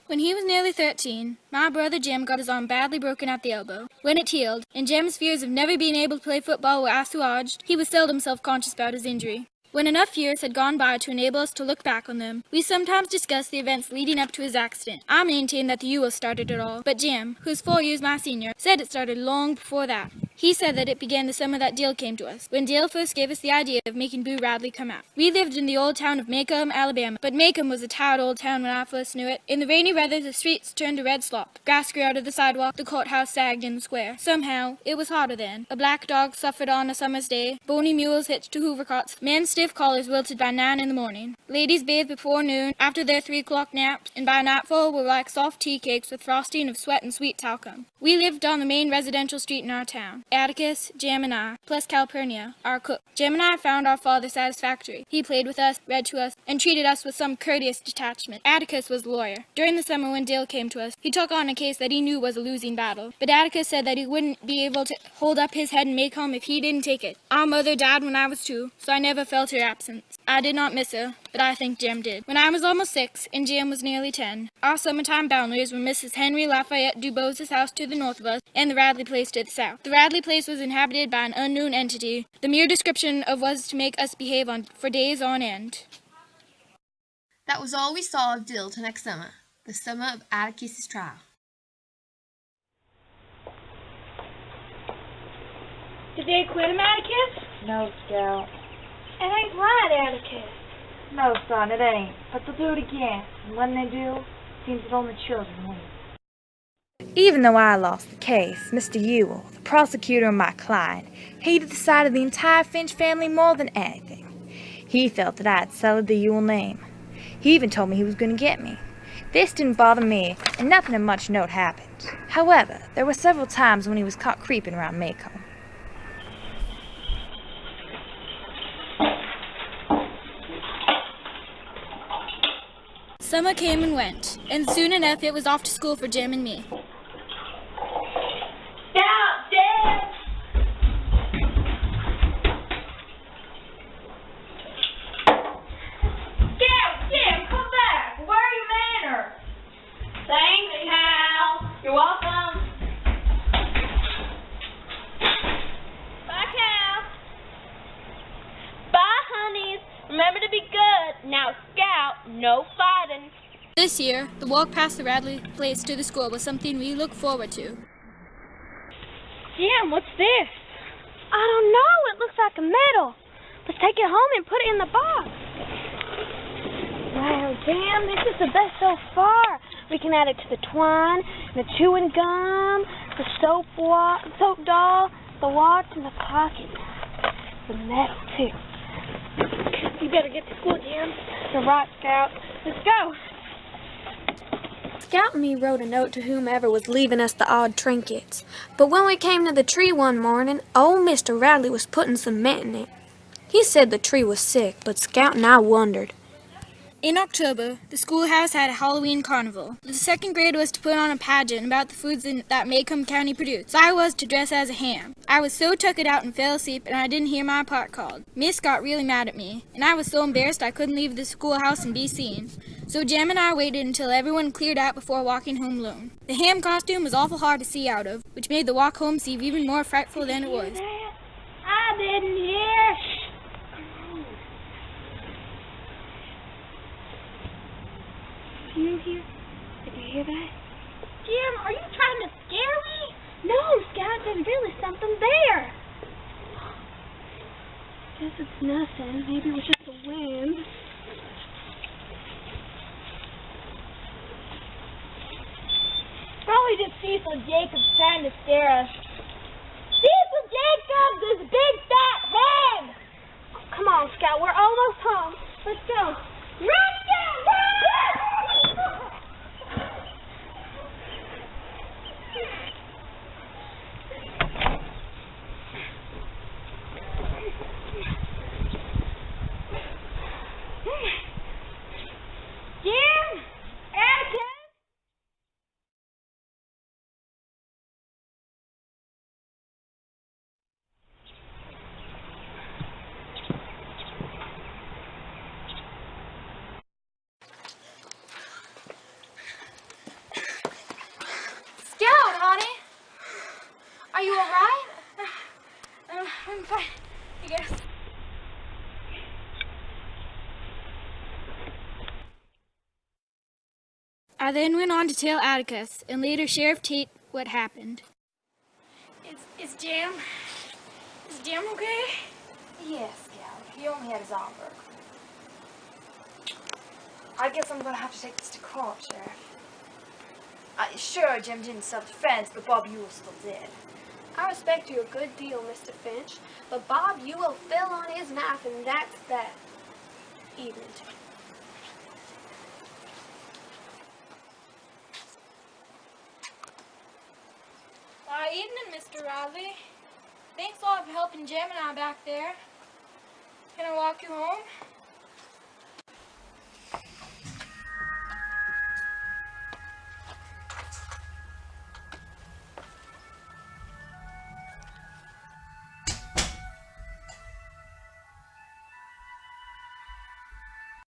When he was nearly 13, my brother Jim got his arm badly broken at the elbow. When it healed, and Jim's fears of never being able to play football were assuaged, he was seldom self-conscious about his injury. When enough years had gone by to enable us to look back on them, we sometimes discussed the events leading up to his accident. I maintain that the UL started it all, but Jim, who's 4 years my senior, said it started long before that. He said that it began the summer that Dale came to us, when Dale first gave us the idea of making Boo Radley come out. We lived in the old town of Macomb, Alabama, but Macomb was a tired old town when I first knew it. In the rainy weather, the streets turned to red slop. Grass grew out of the sidewalk, the courthouse sagged in the square. Somehow, it was hotter then. A black dog suffered on a summer's day, bony mules hitched to hoover carts, men's stiff collars wilted by 9 in the morning. Ladies bathed before noon, after their 3 o'clock naps, and by nightfall were like soft tea cakes with frosting of sweat and sweet talcum. We lived on the main residential street in our town. Atticus, Jim, and I, plus Calpurnia, our cook. Jim and I found our father satisfactory. He played with us, read to us, and treated us with some courteous detachment. Atticus was the lawyer. During the summer when Dale came to us, he took on a case that he knew was a losing battle. But Atticus said that he wouldn't be able to hold up his head in Macomb if he didn't take it. Our mother died when I was 2, so I never felt her absence. I did not miss her, but I think Jim did. When I was almost 6, and Jim was nearly 10, our summertime boundaries were Mrs. Henry Lafayette Dubos's house to the north of us, and the Radley place to the south. The Radley place was inhabited by an unknown entity. The mere description of was to make us behave for days on end. That was all we saw of Dill till next summer, the summer of Atticus's trial. Did they acquit him, Atticus? No, Scout. It ain't right, Atticus. No, son, it ain't. But they'll do it again. And when they do, it seems that only children win. Even though I lost the case, Mr. Ewell, the prosecutor and my client, hated the sight of the entire Finch family more than anything. He felt that I had sullied the Ewell name. He even told me he was going to get me. This didn't bother me, and nothing of much note happened. However, there were several times when he was caught creeping around Macomb. Summer came and went, and soon enough it was off to school for Jim and me. Scout, Jim! Scout, Jim, come back! Where are your manners? Thanks, Hal. You're welcome. Bye, Cal. Bye, honeys. Remember to be good. Now, Scout, no fighting. This year, the walk past the Radley place to the school was something we looked forward to. Jim, what's this? I don't know. It looks like a medal. Let's take it home and put it in the box. Wow, Jim, this is the best so far. We can add it to the twine, the chewing gum, the soap doll, the watch, and the pocket. The medal, too. You better get to school, Jim. You're right, Scout. Let's go. Scout and me wrote a note to whomever was leaving us the odd trinkets. But when we came to the tree one morning, old Mr. Radley was putting cement in it. He said the tree was sick, but Scout and I wondered. In October, the schoolhouse had a Halloween carnival. The second grade was to put on a pageant about the foods that Macomb County produced. So I was to dress as a ham. I was so tuckered out and fell asleep, and I didn't hear my part called. Miss got really mad at me, and I was so embarrassed I couldn't leave the schoolhouse and be seen. So Jim and I waited until everyone cleared out before walking home alone. The ham costume was awful hard to see out of, which made the walk home seem even more frightful than it was. I didn't hear. Did you hear? Did you hear that? Jim, are you trying to scare me? No, Scout, there's really something there. Guess it's nothing. Maybe it was just the wind. Probably just Cecil Jacobs trying to scare us. Cecil Jacobs is a big fat head! Oh, come on, Scout, we're almost home. Let's go. Run, Scout, run! Are you all right? I'm fine, I guess. I then went on to tell Atticus and later Sheriff Tate what happened. Is Jim okay? Yes, Gal. He only had his arm broken. I guess I'm gonna have to take this to court, Sheriff. Sure, Jim didn't self-defense, but Bob Ewell still did. I respect you a good deal, Mr. Finch, but Bob Ewell fell on his knife, and that's that. Evening. Evening, Mr. Riley. Thanks a lot for helping Jim and I back there. Can I walk you home?